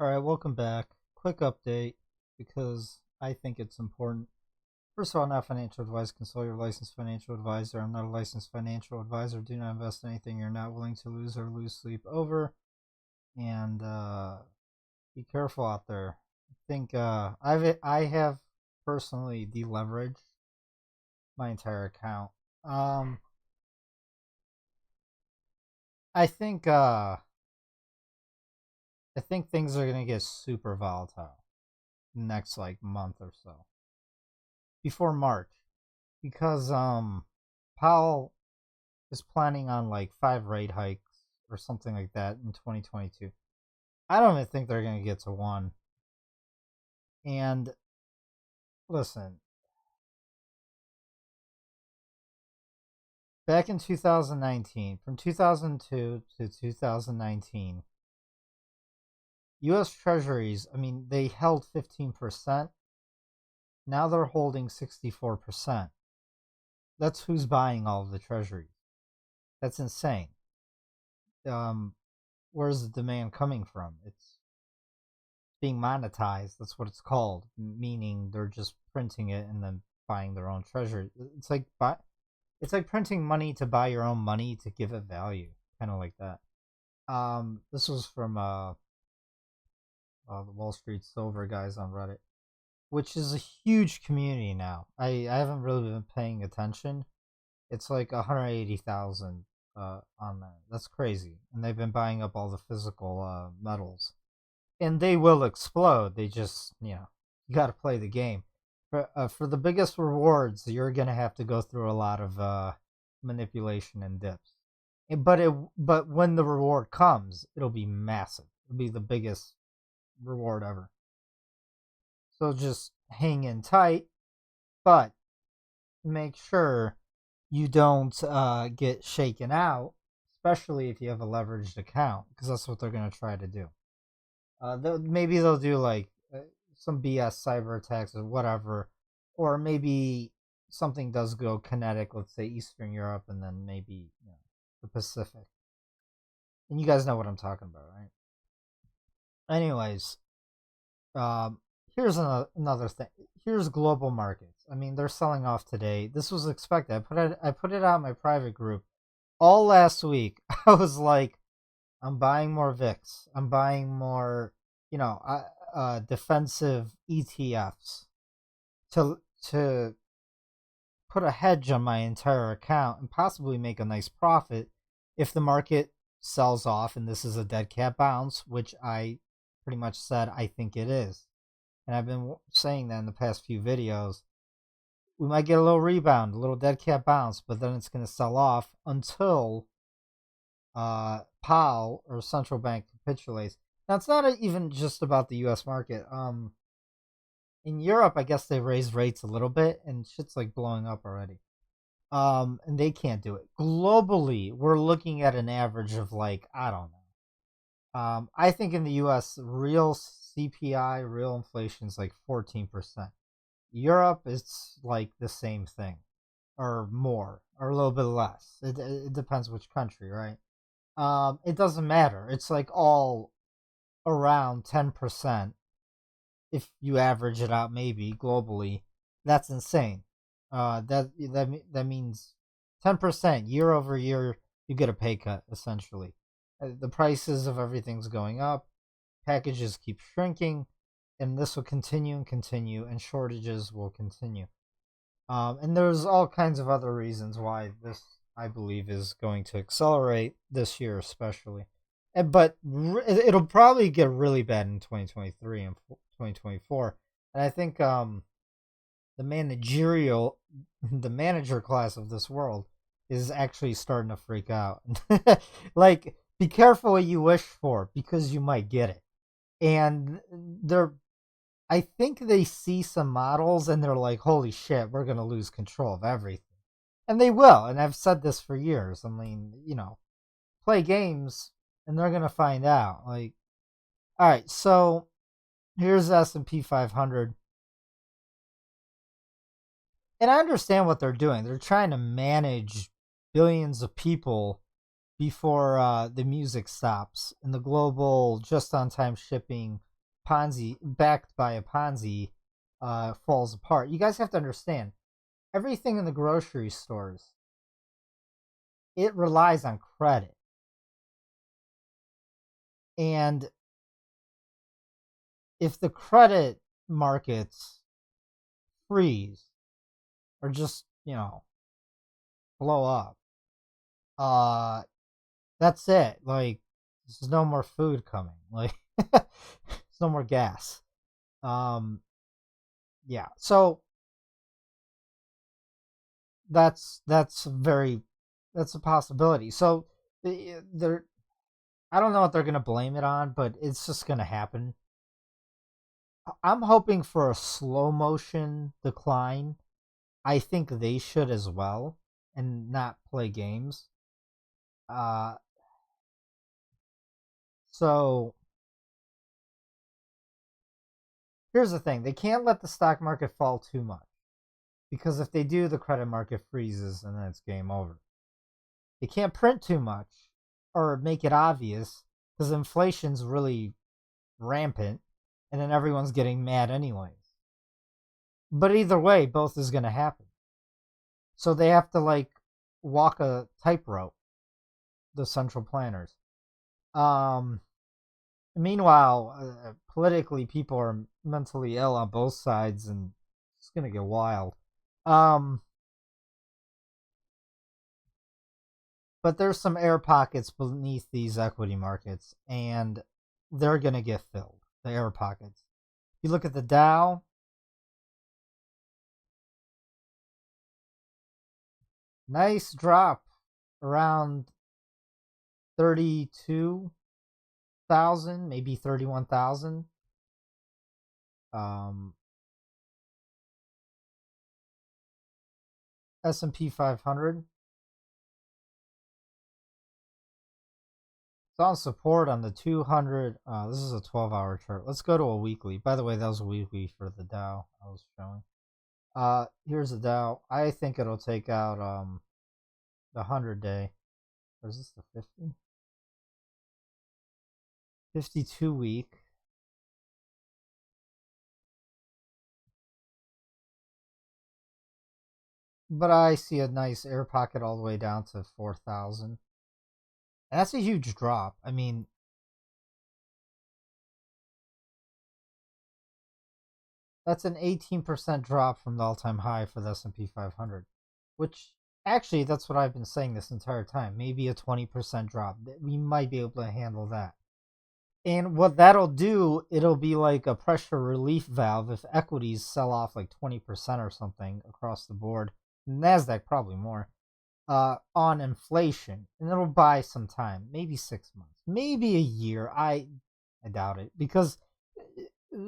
All right, welcome back. Quick update because I think it's important. First of all, not financial advice. Consult your licensed financial advisor. I'm not a licensed financial advisor. Do not invest in anything you're not willing to lose or lose sleep over. And be careful out there. I think I have personally deleveraged my entire account. Um, I think I think things are gonna get super volatile next like month or so before March because Powell is planning on like 5 rate hikes or something like that in 2022. I don't even think they're going to get to one. And listen, back in 2019, from 2002 to 2019, US Treasuries, I mean, they held 15%. Now they're holding 64%. That's who's buying all of the Treasuries. That's insane. Um, where's the demand coming from? It's being monetized. That's what it's called, meaning they're just printing it and then buying their own treasury. It's like printing money to buy your own money to give it value, kind of like that. This was from the Wall Street Silver guys on Reddit, which is a huge community now. I haven't really been paying attention. It's like 180,000 on there. That's crazy, and they've been buying up all the physical metals, and they will explode. They just, you got to play the game. For the biggest rewards, you're gonna have to go through a lot of manipulation and dips. But when the reward comes, it'll be massive. It'll be the biggest reward ever. So just hang in tight, but make sure you don't get shaken out, especially if you have a leveraged account, because that's what they're gonna try to do. Maybe they'll do like some BS cyber attacks or whatever, or maybe something does go kinetic. Let's say Eastern Europe, and then maybe the Pacific. And you guys know what I'm talking about, right? Anyways, um, here's another thing. Here's global markets. I mean, they're selling off today. This was expected. I put it out in my private group all last week. I was like, I'm buying more VIX. I'm buying more, defensive ETFs to put a hedge on my entire account and possibly make a nice profit if the market sells off and this is a dead cat bounce, which I pretty much said I think it is. And I've been saying that in the past few videos. We might get a little rebound, a little dead cat bounce, but then it's going to sell off until Powell or central bank capitulates. Now it's not even just about the U.S. market. In Europe, I guess they raised rates a little bit, and shit's like blowing up already. And they can't do it globally. We're looking at an average of like, I don't know. I think in the U.S. real CPI, real inflation is like 14%. Europe, it's like the same thing, or more, or a little bit less. It depends which country, right? It doesn't matter. It's like all around 10% if you average it out, maybe globally. That's insane. That means 10% year over year. You get a pay cut essentially. The prices of everything's going up. Packages keep shrinking, and this will continue and continue, and shortages will continue. And there's all kinds of other reasons why this, I believe, is going to accelerate this year, especially. But it'll probably get really bad in 2023 and 2024. And I think the managerial, the manager class of this world is actually starting to freak out. Like, be careful what you wish for because you might get it. And I think they see some models and they're like, holy shit, we're going to lose control of everything. And they will. And I've said this for years. I mean, play games and they're going to find out. Like, all right, so here's S&P 500. And I understand what they're doing. They're trying to manage billions of people before the music stops and the global just-on-time shipping Ponzi backed by a Ponzi falls apart. You guys have to understand, everything in the grocery stores, it relies on credit. And if the credit markets freeze or just, blow up, that's it. Like, there's no more food coming. Like, there's no more gas. Yeah. So that's a possibility. So they're I don't know what they're gonna blame it on, but it's just gonna happen. I'm hoping for a slow motion decline. I think they should as well, and not play games. Uh, so here's the thing: they can't let the stock market fall too much, because if they do, the credit market freezes and then it's game over. They can't print too much or make it obvious, because inflation's really rampant, and then everyone's getting mad anyways. But either way, both is going to happen. So they have to like walk a tightrope, the central planners. Meanwhile, politically, people are mentally ill on both sides, and it's going to get wild. But there's some air pockets beneath these equity markets, and they're going to get filled, the air pockets. If you look at the Dow, nice drop around 32,000, maybe 31,000. S&P 500. It's on support on the 200. This is a 12-hour chart. Let's go to a weekly. By the way, that was a weekly for the Dow I was showing. Here's the Dow. I think it'll take out the 100-day. Or is this the 50? 52 week. But I see a nice air pocket all the way down to 4,000. And that's a huge drop. I mean, that's an 18% drop from the all-time high for the S&P 500, which actually, that's what I've been saying this entire time. Maybe a 20% drop. We might be able to handle that. And what that'll do, it'll be like a pressure relief valve if equities sell off like 20% or something across the board. NASDAQ probably more. On inflation, and it'll buy some time, maybe 6 months, maybe a year. I doubt it, because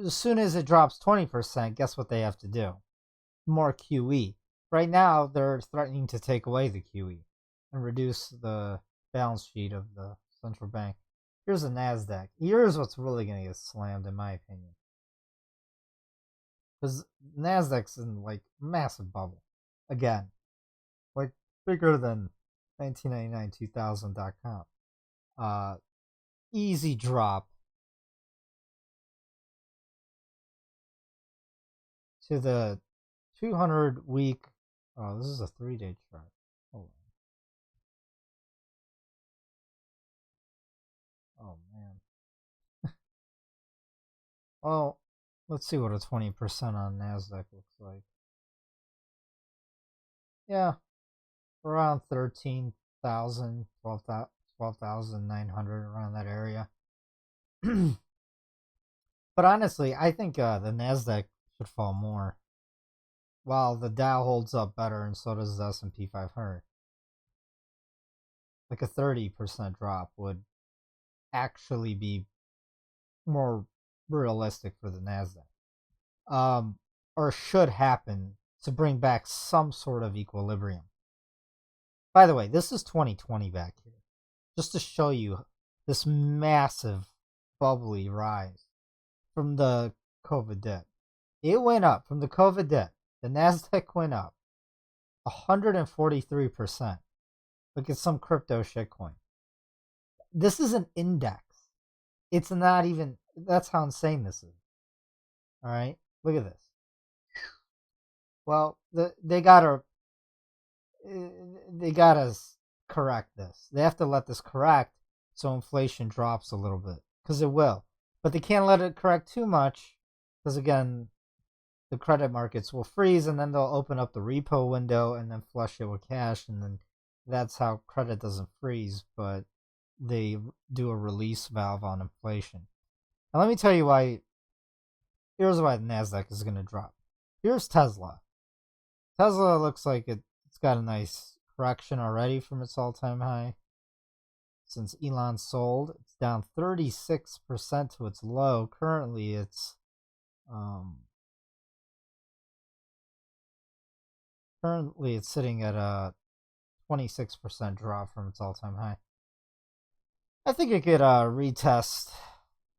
as soon as it drops 20%, guess what they have to do? More QE. Right now, they're threatening to take away the QE and reduce the balance sheet of the central bank. Here's the NASDAQ. Here's what's really going to get slammed, in my opinion. Because NASDAQ's in like massive bubble. Again, like bigger than 1999-2000.com. Easy drop to the 200 week. Oh, this is a 3-day chart. Hold on. Oh man. Well, let's see what a 20% on NASDAQ looks like. Yeah, around 13,000, 12,900, around that area. But honestly, I think the NASDAQ should fall more, while the Dow holds up better, and so does the S&P 500. Like a 30% drop would actually be more realistic for the NASDAQ. Or should happen to bring back some sort of equilibrium. By the way, this is 2020 back here, just to show you this massive bubbly rise from the COVID dip. It went up from the COVID dip. The NASDAQ went up 143%. Look at some crypto shitcoin. This is an index. It's not even, That's how insane this is. All right, look at this. Well, they gotta correct this. They have to let this correct so inflation drops a little bit, because it will. But they can't let it correct too much, because again, the credit markets will freeze, and then they'll open up the repo window and then flush it with cash, and then that's how credit doesn't freeze, but they do a release valve on inflation. Now let me tell you why. Here's why the Nasdaq is going to drop. Here's Tesla. Tesla looks like it's got a nice correction already from its all-time high. Since Elon sold, it's down 36% to its low. Currently, it's sitting at a 26% drop from its all-time high. I think it could retest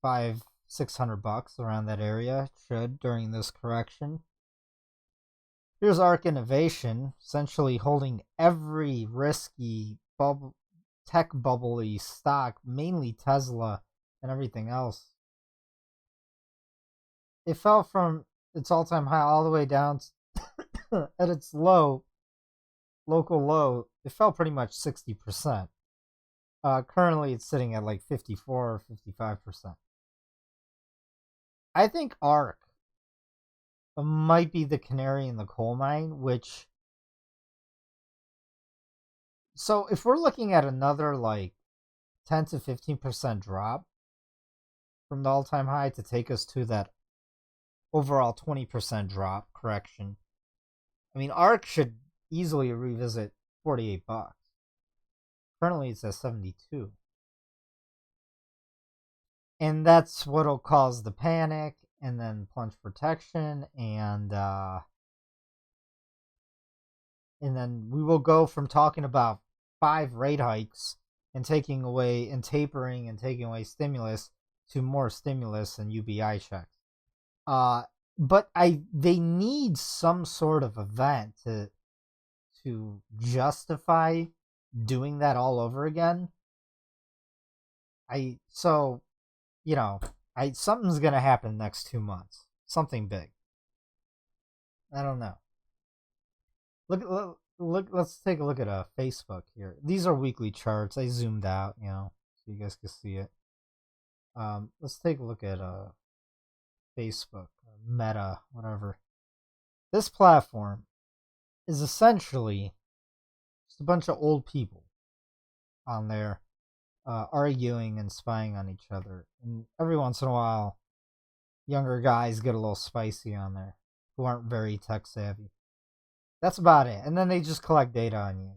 $500-600 around that area. It should during this correction. Here's ARK Innovation, essentially holding every risky tech bubbly stock, mainly Tesla and everything else. It fell from its all-time high all the way down at its local low. It fell pretty much 60%. Currently, it's sitting at like 54 or 55%. I think ARK might be the canary in the coal mine, which... So if we're looking at another like 10 to 15% drop from the all-time high to take us to that overall 20% drop correction, I mean, ARK should easily revisit $48. Currently, it's at 72. And that's what'll cause the panic, and then plunge protection, and then we will go from talking about 5 rate hikes and taking away and tapering and taking away stimulus to more stimulus and UBI checks. But they need some sort of event to justify doing that all over again. Something's gonna happen next 2 months. Something big. I don't know. Look. Let's take a look at Facebook here. These are weekly charts. I zoomed out, so you guys can see it. Let's take a look at Facebook, Meta, whatever. This platform is essentially just a bunch of old people on there arguing and spying on each other. And every once in a while, younger guys get a little spicy on there who aren't very tech savvy. That's about it. And then they just collect data on you,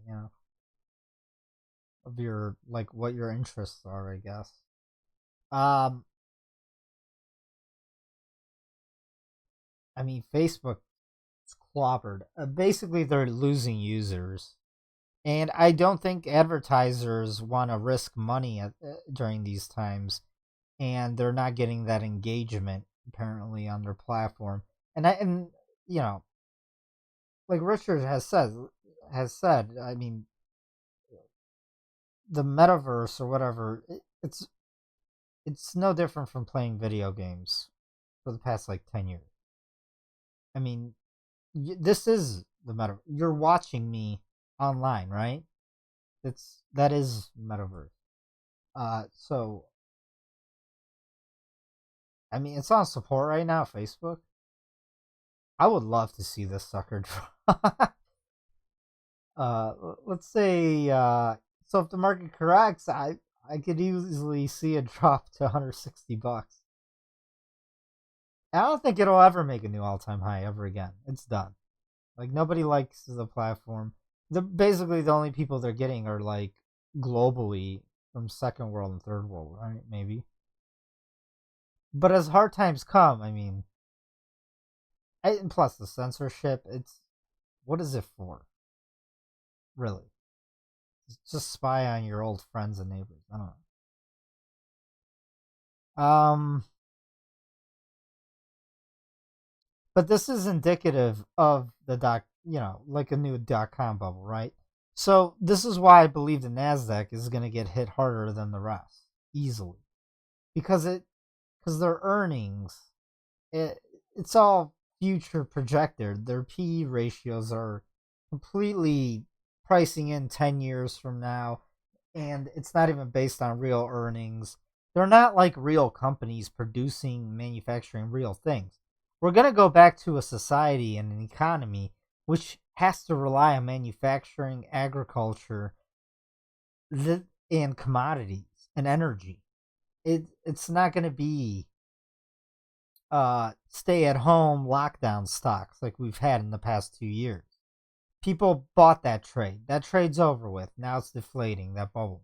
of your, like, what your interests are, I guess. I mean, Facebook is clobbered. Basically, they're losing users. And I don't think advertisers want to risk money during these times. And they're not getting that engagement, apparently, on their platform. And like Richard has said, I mean, the metaverse or whatever, it's no different from playing video games for the past like 10 years. I mean, this is the metaverse. You're watching me online, right? That is metaverse. So I mean, it's on support right now, Facebook. I would love to see this sucker drop. Let's say, so if the market corrects, I could easily see it drop to $160. I don't think it'll ever make a new all-time high ever again. It's done. Like, nobody likes the platform. Basically, the only people they're getting are, like, globally from second world and third world, right? Maybe. But as hard times come, I mean... And plus the censorship, what is it for? Really? Just spy on your old friends and neighbors. I don't know. But this is indicative of the like a new .com bubble, right? So this is why I believe the Nasdaq is going to get hit harder than the rest, easily, because it because their earnings, it's all future projected. Their PE ratios are completely pricing in 10 years from now, and it's not even based on real earnings. They're not like real companies producing, manufacturing real things. We're going to go back to a society and an economy which has to rely on manufacturing, agriculture, and commodities and energy. It's not going to be stay at home lockdown stocks like we've had in the past 2 years. People bought that trade. That trade's over with. Now it's deflating, that bubble.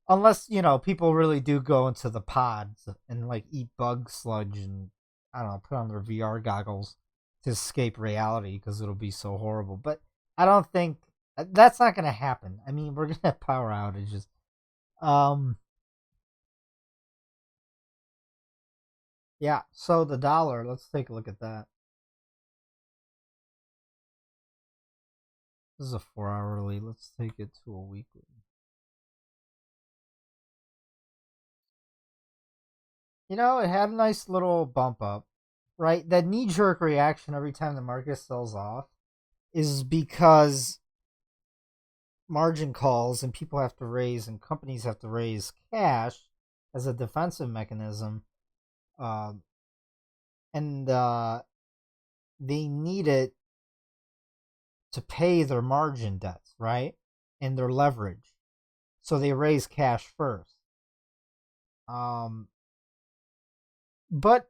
Unless, people really do go into the pods and like eat bug sludge and, I don't know, put on their VR goggles to escape reality because it'll be so horrible. But I don't think that's not going to happen. I mean, we're going to have power outages. Yeah, so the dollar, let's take a look at that. This is a 4-hourly. Let's take it to a weekly. It had a nice little bump up, right? That knee-jerk reaction every time the market sells off is because margin calls and people have to raise and companies have to raise cash as a defensive mechanism. And they need it to pay their margin debts, right? And their leverage. So they raise cash first. But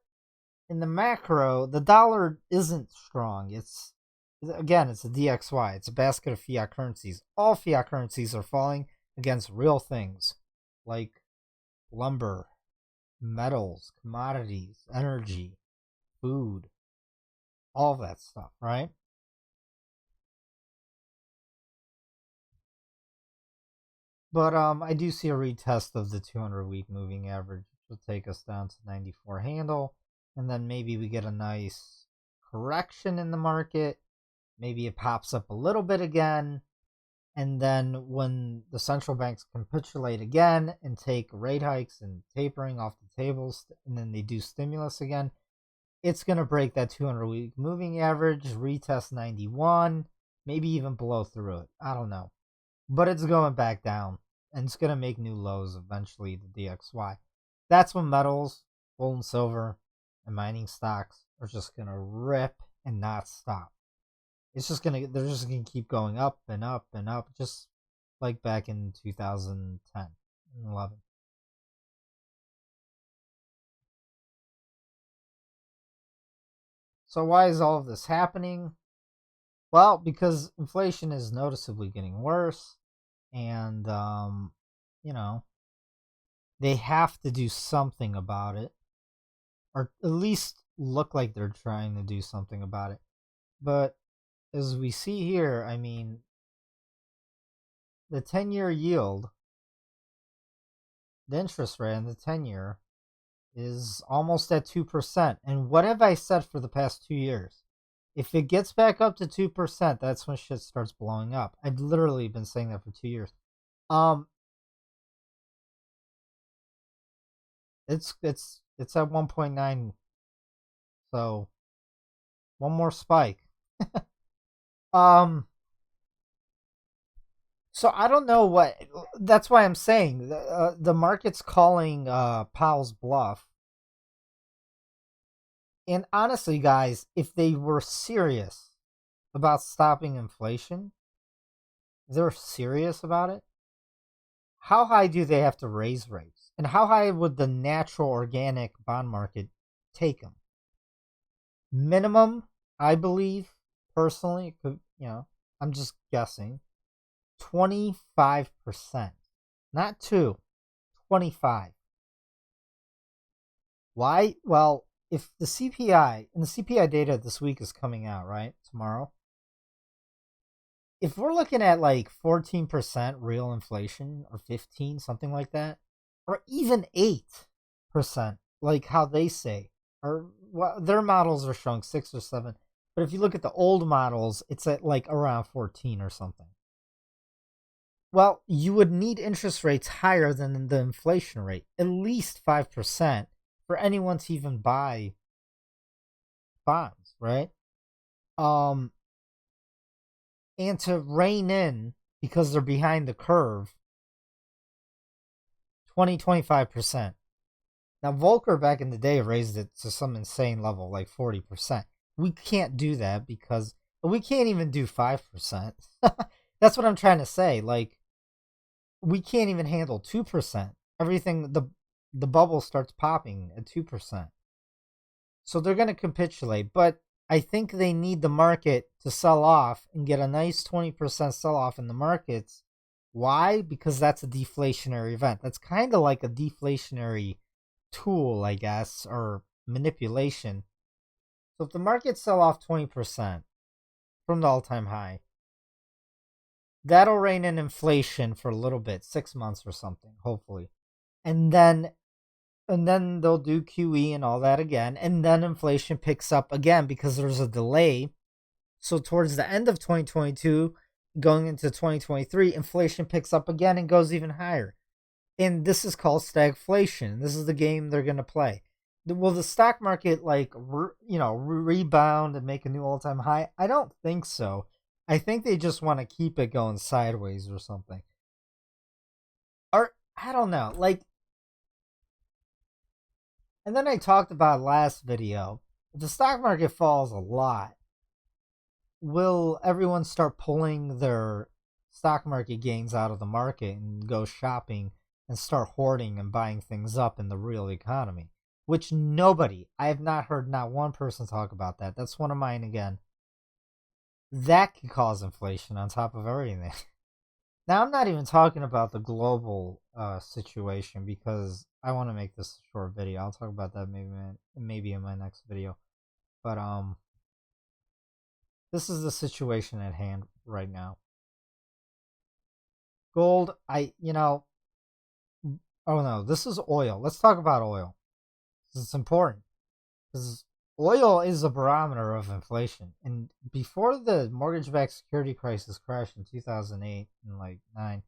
in the macro, the dollar isn't strong. It's a DXY. It's a basket of fiat currencies. All fiat currencies are falling against real things like lumber, metals, commodities, energy, food, all that stuff, right? But I do see a retest of the 200-week moving average, which will take us down to 94 handle, and then maybe we get a nice correction in the market. Maybe it pops up a little bit again, and then when the central banks capitulate again and take rate hikes and tapering off the tables, and then they do stimulus again, it's going to break that 200-week moving average, retest 91, maybe even blow through it. I don't know. But it's going back down, and it's going to make new lows eventually, the DXY. That's when metals, gold and silver, and mining stocks are just going to rip and not stop. They're just going to keep going up and up and up, just like back in 2010 and 11. So why is all of this happening? Well, because inflation is noticeably getting worse, and they have to do something about it, or at least look like they're trying to do something about it. But as we see here, I mean, the 10-year yield, the interest rate on the 10-year is almost at 2%. And what have I said for the past 2 years? If it gets back up to 2%, that's when shit starts blowing up. I've literally been saying that for 2 years. It's at 1.9. So one more spike. So I don't know what. That's why I'm saying the market's calling Powell's bluff. And honestly, guys, if they were serious about stopping inflation, if they're serious about it, how high do they have to raise rates? And how high would the natural organic bond market take them? Minimum, I believe, personally, I'm just guessing, 25%. Not 2, 25. Why? Well, if the CPI, and the CPI data this week is coming out, right? Tomorrow. If we're looking at like 14% real inflation, or 15, something like that, or even 8%, like how they say, or their models are showing 6 or 7. But if you look at the old models, it's at like around 14 or something. Well, you would need interest rates higher than the inflation rate, at least 5%, for anyone to even buy bonds, right? Um, and to rein in, because they're behind the curve, 25%. Now, Volcker back in the day raised it to some insane level, like 40%. We can't do that because we can't even do 5%. That's what I'm trying to say. Like, we can't even handle 2%. Everything, the bubble starts popping at 2%. So they're going to capitulate, but I think they need the market to sell off and get a nice 20% sell off in the markets. Why? Because that's a deflationary event. That's kind of like a deflationary tool, I guess, or manipulation. So if the markets sell off 20% from the all-time high, that'll rein in inflation for a little bit, 6 months or something, hopefully. And then they'll do QE and all that again, and then inflation picks up again because there's a delay. So towards the end of 2022, going into 2023, inflation picks up again and goes even higher. And this is called stagflation. This is the game they're going to play. Will the stock market rebound and make a new all-time high? I don't think so. I think they just want to keep it going sideways or something. Or I don't know. And then I talked about last video. If the stock market falls a lot, will everyone start pulling their stock market gains out of the market and go shopping and start hoarding and buying things up in the real economy? Which I have not heard not one person talk about that. That's one of mine again. That could cause inflation on top of everything. Now, I'm not even talking about the global situation because I want to make this a short video. I'll talk about that maybe in my next video. But this is the situation at hand right now. Gold, oh no, this is oil. Let's talk about oil. It's important because oil is a barometer of inflation. And before the mortgage-backed security crisis crashed in 2008 and 9,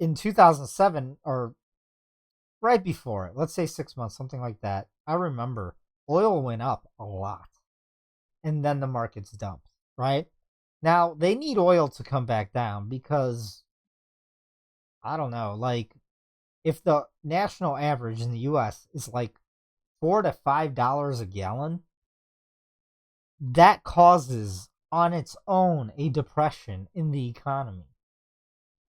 in 2007 or right before it, let's say 6 months, something like that, I remember oil went up a lot and then the markets dumped, right? Now, they need oil to come back down because, I don't know, if the national average in the US is $4 to $5 a gallon, that causes on its own a depression in the economy.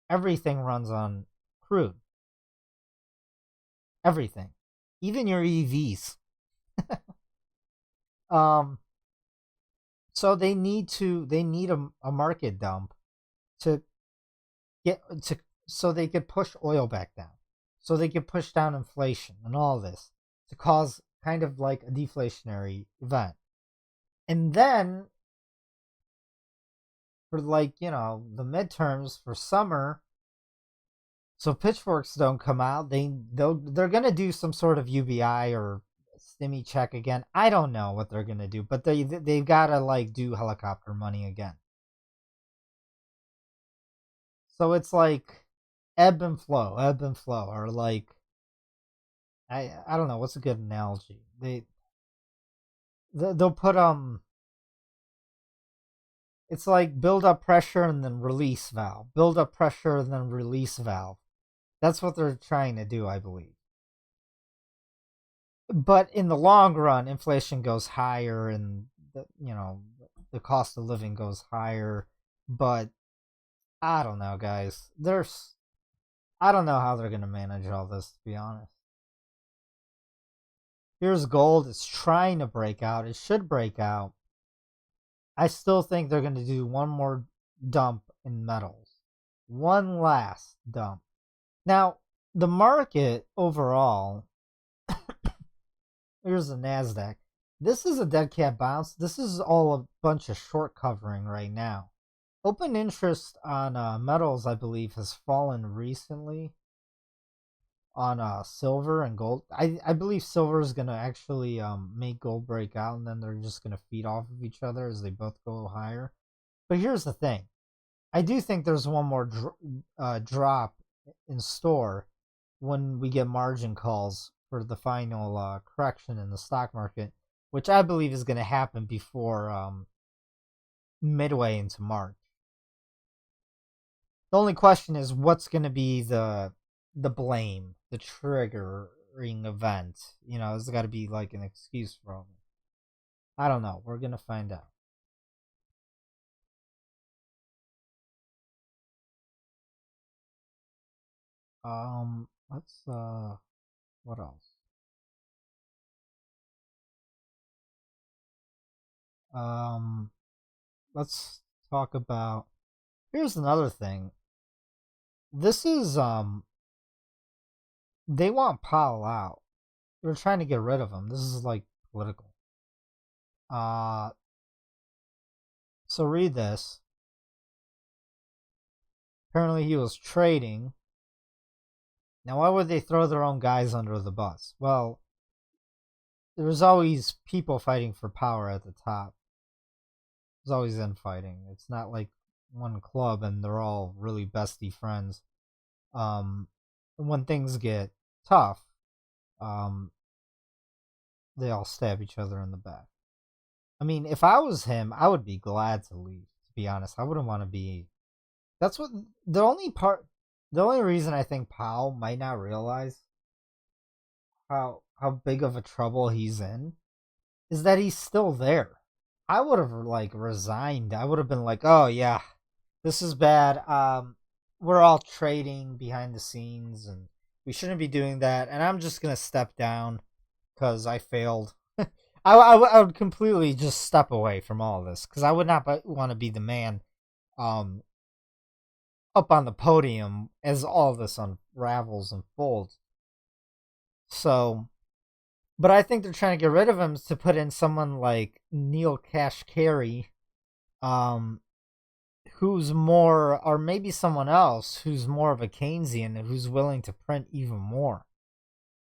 Everything runs on crude. Everything. Even your EVs. So they need a market dump to so they could push oil back down. So they could push down inflation and all this to cause kind of like a deflationary event. And then for the midterms for summer, so pitchforks don't come out, they're gonna do some sort of UBI or stimmy check again. I don't know what they're gonna do, but they've gotta do helicopter money again. So it's ebb and flow, or I don't know what's a good analogy. They'll put it's like build up pressure and then release valve. Build up pressure and then release valve. That's what they're trying to do, I believe. But in the long run, inflation goes higher and the cost of living goes higher. But I don't know, guys. I don't know how they're going to manage all this, to be honest. Here's gold. It's trying to break out. It should break out. I still think they're going to do one more dump in metals. One last dump. Now, the market overall, here's the NASDAQ. This is a dead cat bounce. This is all a bunch of short covering right now. Open interest on metals, I believe, has fallen recently on silver and gold. I believe silver is going to actually make gold break out, and then they're just going to feed off of each other as they both go higher. But here's the thing. I do think there's one more drop in store when we get margin calls for the final correction in the stock market, which I believe is going to happen before midway into March. The only question is what's going to be the blame, the triggering event. You know, there's got to be like an excuse for all. I don't know. We're going to find out. Let's what else? Um, let's talk about. Here's another thing. This is they want Powell out. They're trying to get rid of him. This is like political. Uh, so read this. Apparently he was trading. Now why would they throw their own guys under the bus? Well, there's always people fighting for power at the top. There's always infighting. It's not like one club and they're all really bestie friends. When things get tough, um, they all stab each other in the back. I mean, if I was him, I would be glad to leave. To be honest, I wouldn't want to be. That's what the only part. The only reason I think Powell might not realize how big of a trouble he's in is that he's still there. I would have like resigned. I would have been like, "Oh yeah, this is bad. We're all trading behind the scenes, and we shouldn't be doing that. And I'm just gonna step down because I failed." I would completely just step away from all of this because I would not want to be the man um, up on the podium as all this unravels and folds. So, but I think they're trying to get rid of him to put in someone like Neil Kashkari, um, who's more, or maybe someone else who's more of a Keynesian who's willing to print even more.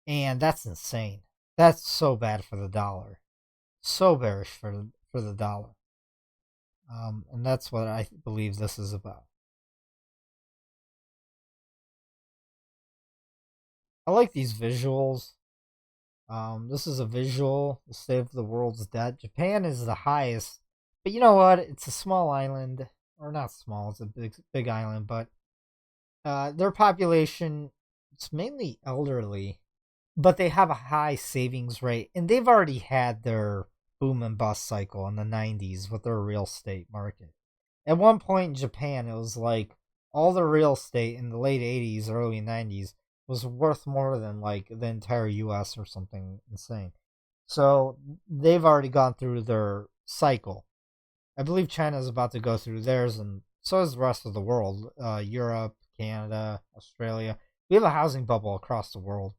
And that's insane. That's so bad for the dollar. So bearish for the dollar. And that's what I believe this is about. I like these visuals. This is a visual, the state of the world's debt. Japan is the highest, but you know what? It's a small island, or not small. It's a big island, but their population, it's mainly elderly, but they have a high savings rate, and they've already had their boom and bust cycle in the 90s with their real estate market. At one point in Japan, it was like all the real estate in the late 80s, early 90s was worth more than like the entire US or something insane. So they've already gone through their cycle. I believe China is about to go through theirs, and so is the rest of the world. Europe, Canada, Australia. We have a housing bubble across the world,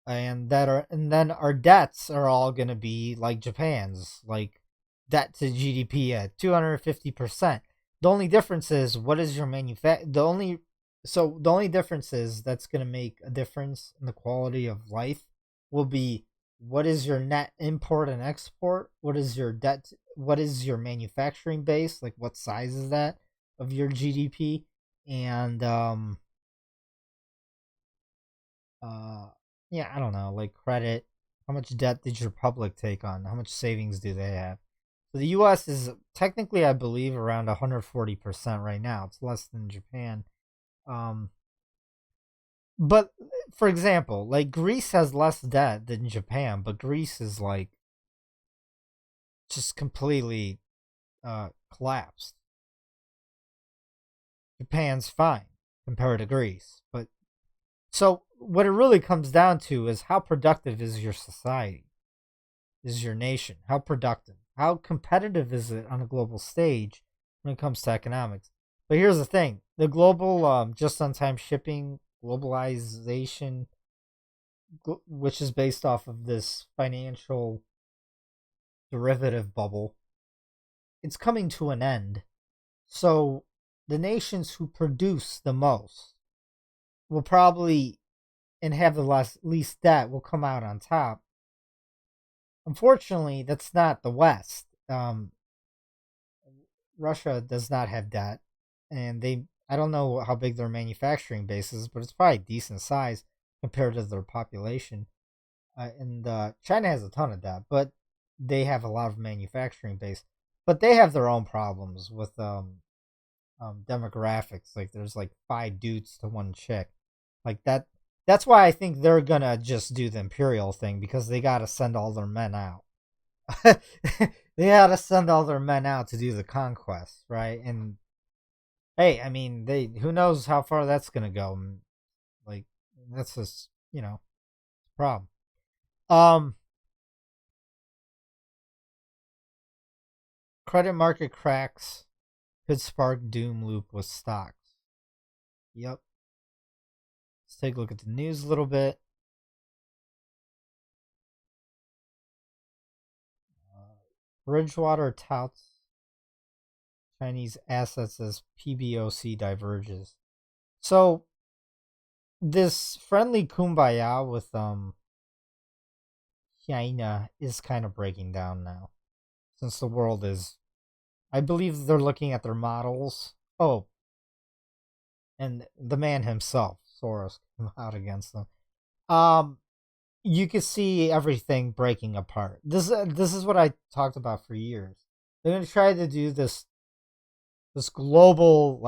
and then our debts are all going to be like Japan's, like debt to GDP at 250%. The only difference is what is your the only difference is that's going to make a difference in the quality of life will be what is your net import and export, what is your debt, what is your manufacturing base, like what size is that of your GDP, and uh yeah, I don't know, like credit, how much debt did your public take on, how much savings do they have. So the US is technically, I believe, around 140% right now. It's less than Japan. um but for example, like Greece has less debt than Japan, but Greece is like just completely collapsed. Japan's fine compared to Greece, but so what it really comes down to is how productive is your society, is your nation, how productive, how competitive is it on a global stage when it comes to economics. But here's the thing: the global just-on-time shipping, globalization, which is based off of this financial derivative bubble, it's coming to an end. So the nations who produce the most will probably and have the least debt will come out on top. Unfortunately, that's not the West. Russia does not have debt, and I don't know how big their manufacturing base is, but it's probably decent size compared to their population. And China has a ton of debt, but they have a lot of manufacturing base. But they have their own problems with demographics. Like there's like 5 dudes to 1 chick, like that. That's why I think they're gonna just do the imperial thing, because they gotta send all their men out. They gotta send all their men out to do the conquest, right? And hey, I mean, who knows how far that's gonna go? Like that's just a problem. Credit market cracks could spark doom loop with stocks. Yep. Let's take a look at the news a little bit. Bridgewater touts Chinese assets as PBOC diverges. So this friendly kumbaya with China is kind of breaking down now, since the world is, I believe they're looking at their models. Oh, and the man himself, Soros, came out against them. You could see everything breaking apart. This is what I talked about for years. They're gonna try to do this global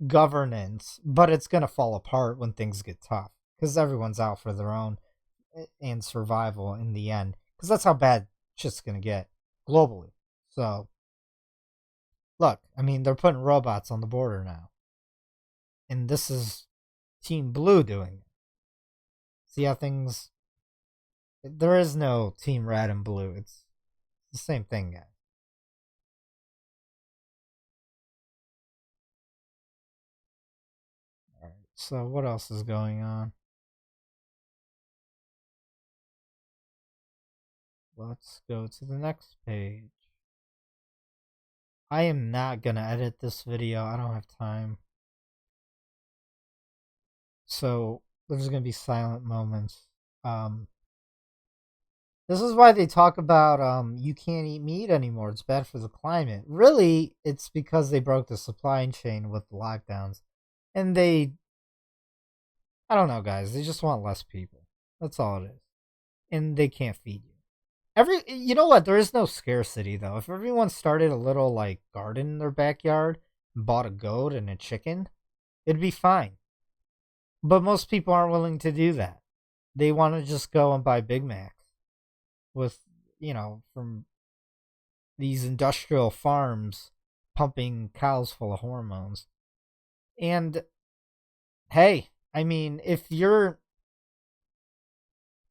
governance, but it's gonna fall apart when things get tough, because everyone's out for their own and survival in the end, because that's how bad shit's gonna get globally. So look, I mean, they're putting robots on the border now, and this is Team Blue doing it. See how things, there is no Team Red and Blue, it's the same thing, guys. All right, so what else is going on? Let's go to the next page. I am not gonna edit this video, I don't have time. So there's gonna be silent moments. This is why they talk about you can't eat meat anymore, it's bad for the climate. Really, it's because they broke the supply chain with the lockdowns. And I don't know, guys, they just want less people. That's all it is. And they can't feed you. You know what? There is no scarcity though. If everyone started a little like garden in their backyard and bought a goat and a chicken, it'd be fine. But most people aren't willing to do that. They want to just go and buy Big Macs with, from these industrial farms pumping cows full of hormones. And hey, I mean, if you're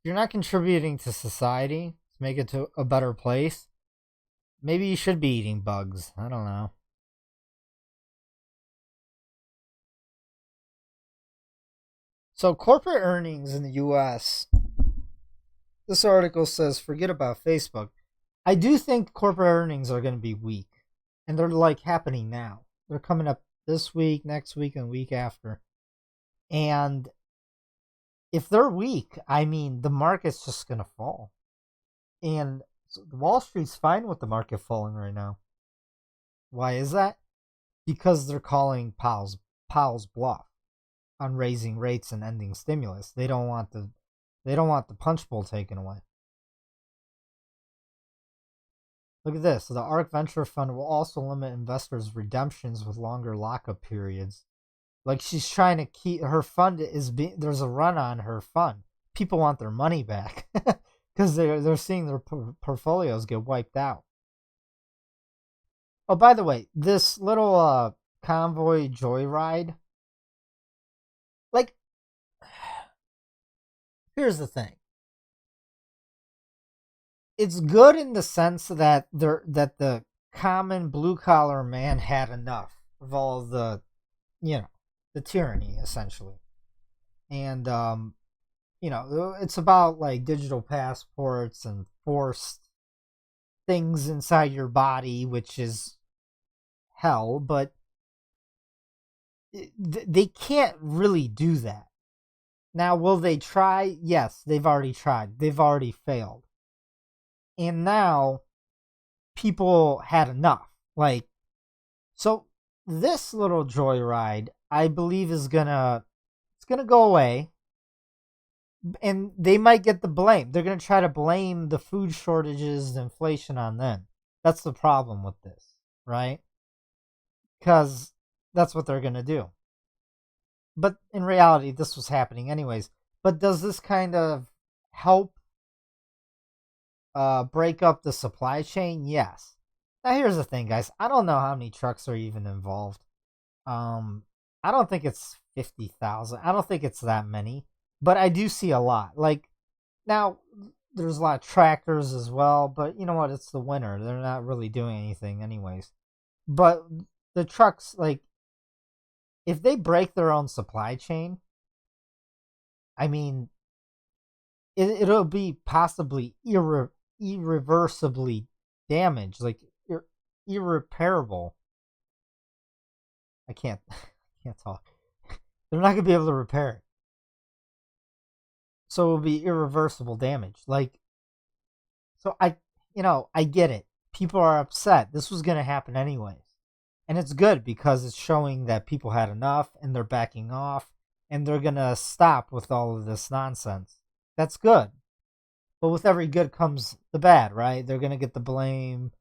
not contributing to society to make it to a better place, maybe you should be eating bugs. I don't know. So corporate earnings in the US, this article says forget about Facebook. I do think corporate earnings are going to be weak, and they're like happening now. They're coming up this week, next week, and week after. And if they're weak, I mean, the market's just going to fall. And Wall Street's fine with the market falling right now. Why is that? Because they're calling Powell's bluff on raising rates and ending stimulus. They don't want the punch bowl taken away. Look at this. The ARK Venture Fund will also limit investors' redemptions with longer lockup periods. Like, she's trying to keep her fund there's a run on her fund. People want their money back because they're seeing their portfolios get wiped out. Oh, by the way, this little convoy joyride, like, here's the thing. It's good in the sense that the common blue collar man had enough of all the, the tyranny essentially, and it's about like digital passports and forced things inside your body, which is hell. But they can't really do that. Now, will they try? Yes, they've already tried. They've already failed. And now people had enough. Like, so this little joyride, I believe, is gonna go away, and they might get the blame. They're gonna try to blame the food shortages, the inflation on them. That's the problem with this, right? Because that's what they're gonna do. But in reality, this was happening anyways. But does this kind of help break up the supply chain? Yes. Now here's the thing, guys. I don't know how many trucks are even involved. Um, I don't think it's 50,000. I don't think it's that many, but I do see a lot. Like now, there's a lot of tractors as well. But you know what? It's the winter. They're not really doing anything anyways. But the trucks, like, if they break their own supply chain, I mean, it'll be possibly irreversibly damaged, like irreparable. I can't can't talk. They're not gonna be able to repair it, so it'll be irreversible damage. Like, so I get it. People are upset. This was gonna happen anyways, and it's good because it's showing that people had enough and they're backing off and they're gonna stop with all of this nonsense. That's good. But with every good comes the bad, right? They're going to get the blame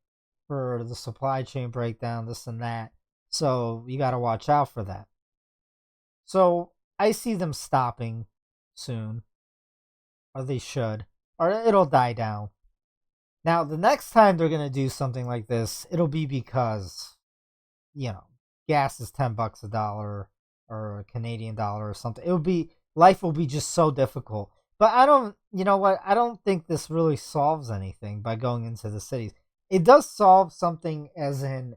for the supply chain breakdown, this and that. So you got to watch out for that. So I see them stopping soon, or they should, or it'll die down. Now, the next time they're going to do something like this, it'll be because, gas is $10 a dollar or a Canadian dollar or something. Life will be just so difficult. But you know what? I don't think this really solves anything by going into the cities. It does solve something, as in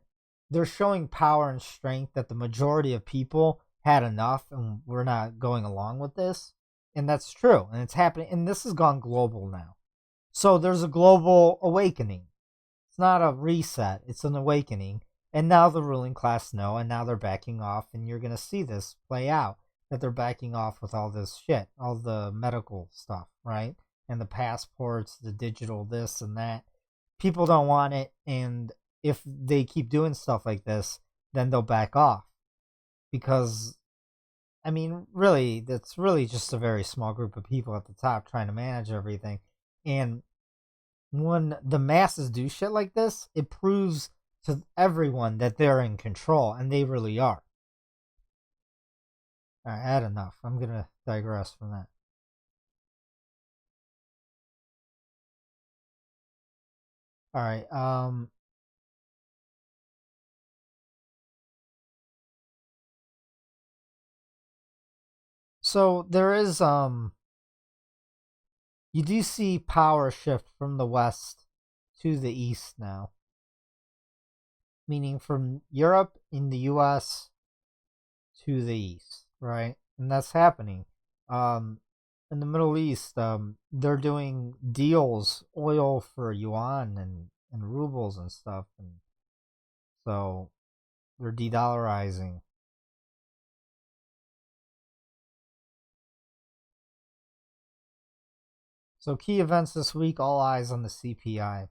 they're showing power and strength that the majority of people had enough and we're not going along with this. And that's true. And it's happening. And this has gone global now. So there's a global awakening. It's not a reset, it's an awakening. And now the ruling class know, and now they're backing off. And you're going to see this play out, that they're backing off with all this shit, all the medical stuff, right? And the passports, the digital this and that. People don't want it, and if they keep doing stuff like this, then they'll back off. Because, I mean, really, that's really just a very small group of people at the top trying to manage everything. And when the masses do shit like this, it proves to everyone that they're in control, and they really are. Alright, I had enough. I'm gonna digress from that. Alright, so there is, you do see power shift from the west to the east now. Meaning from Europe in the US to the east, right? And that's happening. In the Middle East, they're doing deals, oil for yuan and rubles and stuff, and so they're de-dollarizing. So key events this week, all eyes on the CPI.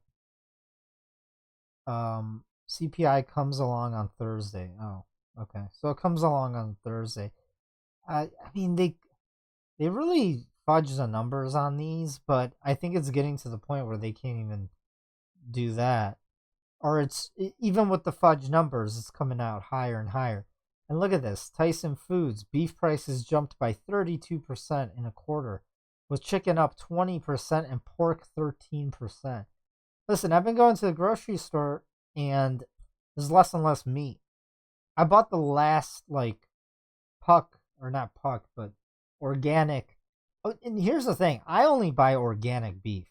CPI comes along on Thursday. Oh, okay. So it comes along on Thursday. I mean, they really fudge the numbers on these, but I think it's getting to the point where they can't even do that. Or it's even with the fudge numbers, it's coming out higher and higher. And look at this, Tyson Foods beef prices jumped by 32% in a quarter, with chicken up 20% and pork 13%. Listen, I've been going to the grocery store and there's less and less meat. I bought the last puck, or not puck, but organic. Oh, and here's the thing, I only buy organic beef.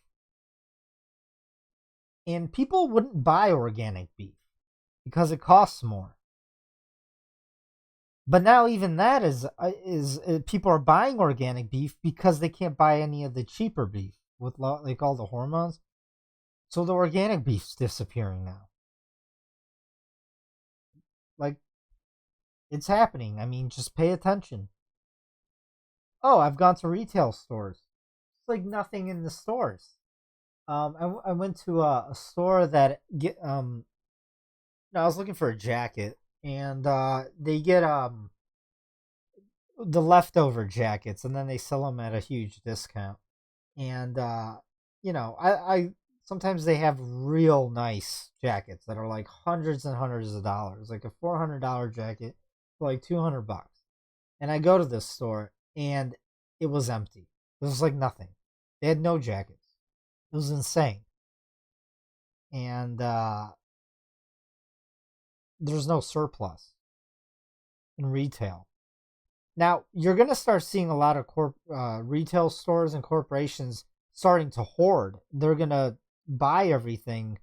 And people wouldn't buy organic beef because it costs more. But now even that is people are buying organic beef because they can't buy any of the cheaper beef with like all the hormones. So the organic beef's disappearing now. Like, it's happening. I mean, just pay attention. Oh, I've gone to retail stores. It's like nothing in the stores. I went to a store that get no, I was looking for a jacket, and they get the leftover jackets, and then they sell them at a huge discount. And I sometimes they have real nice jackets that are like hundreds and hundreds of dollars, like a $400 jacket for like $200. And I go to this store, and it was empty. It was like nothing. They had no jackets. It was insane. And there's no surplus in retail. Now, you're going to start seeing a lot of retail stores and corporations starting to hoard. They're going to buy everything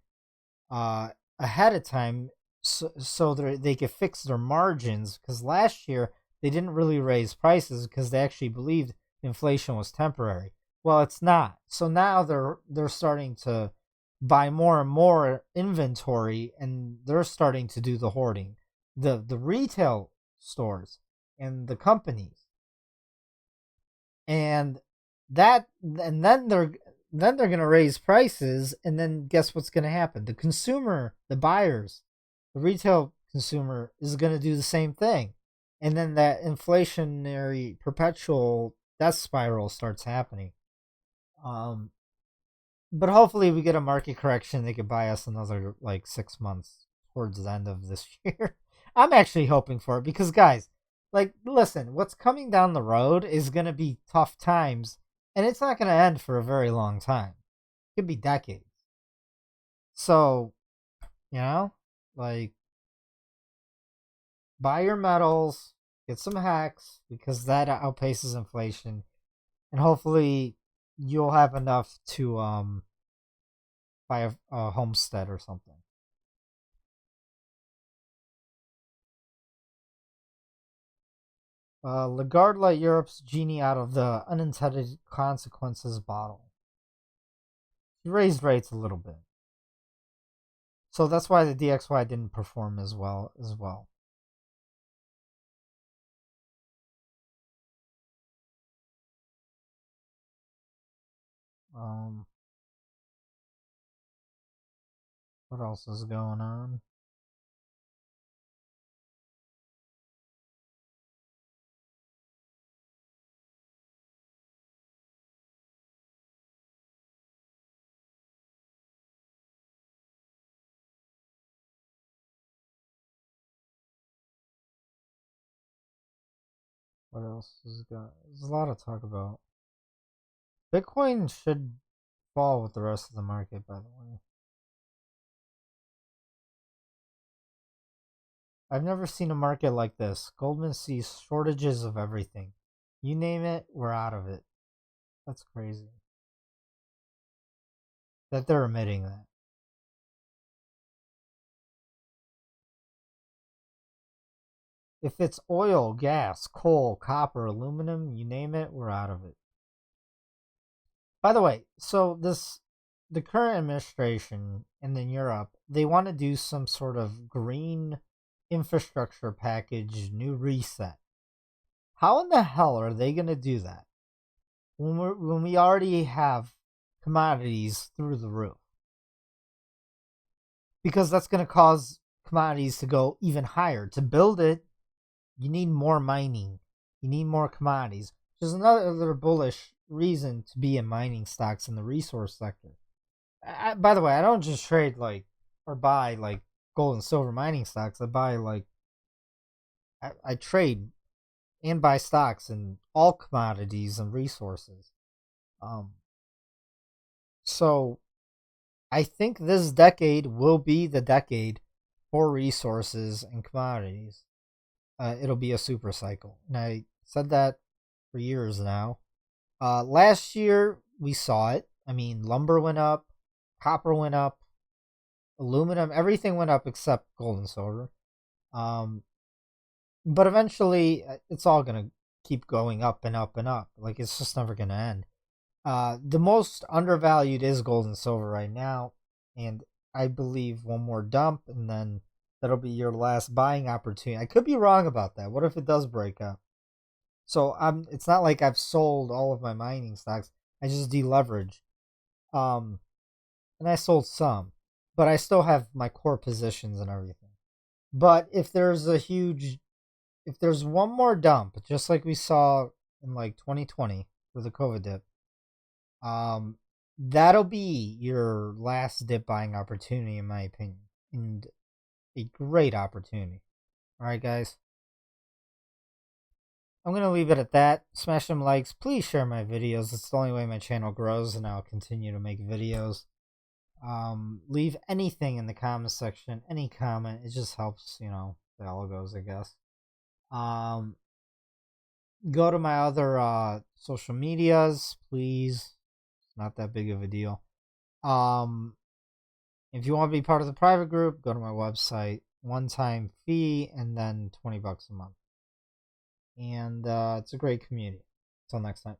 uh, ahead of time so they could fix their margins. Because last year, they didn't really raise prices because they actually believed inflation was temporary. Well, it's not. So now they're starting to buy more and more inventory, and they're starting to do the hoarding. The retail stores and the companies, and then they're going to raise prices, and then guess what's going to happen? The consumer, the buyers, the retail consumer is going to do the same thing, and then that inflationary perpetual death spiral starts happening. um but hopefully we get a market correction. They could buy us another like 6 months towards the end of this year. I'm actually hoping for it because, guys, like, listen, what's coming down the road is going to be tough times, and it's not going to end for a very long time. It could be decades. So, you know, like, buy your metals, get some hacks because that outpaces inflation, and hopefully you'll have enough to buy a homestead or something. Lagarde let Europe's genie out of the unintended consequences bottle. He raised rates a little bit. So that's why the DXY didn't perform as well as well. Um, what else is going on? What else is going? There's a lot to talk about. Bitcoin should fall with the rest of the market, by the way. I've never seen a market like this. Goldman sees shortages of everything. You name it, we're out of it. That's crazy that they're admitting that. If it's oil, gas, coal, copper, aluminum, you name it, we're out of it. By the way, so the current administration and in Europe, they want to do some sort of green infrastructure package, new reset. How in the hell are they going to do that when we already have commodities through the roof? Because that's going to cause commodities to go even higher. To build it, you need more mining. You need more commodities, which is another bullish reason to be in mining stocks in the resource sector. By the way, I don't just trade like or buy like gold and silver mining stocks. I buy like I trade and buy stocks in all commodities and resources. Um, so I think this decade will be the decade for resources and commodities. It'll be a super cycle, and I said that for years now. Last year we saw it. I mean, lumber went up, copper went up, aluminum, everything went up except gold and silver. Um, but eventually, it's all gonna keep going up and up and up. Like, it's just never gonna end. The most undervalued is gold and silver right now, and I believe one more dump, and then that'll be your last buying opportunity. I could be wrong about that. What if it does break up? So it's not like I've sold all of my mining stocks. I just deleverage. Um, and I sold some, but I still have my core positions and everything. But if there's one more dump, just like we saw in like 2020 for the COVID dip, that'll be your last dip buying opportunity, in my opinion, and a great opportunity. All right, guys. I'm going to leave it at that. Smash some likes. Please share my videos. It's the only way my channel grows, and I'll continue to make videos. Leave anything in the comment section. Any comment. It just helps, the algos, I guess. Go to my other social medias, please. It's not that big of a deal. If you want to be part of the private group, go to my website. One-time fee, and then $20 a month. And it's a great community. Until next time.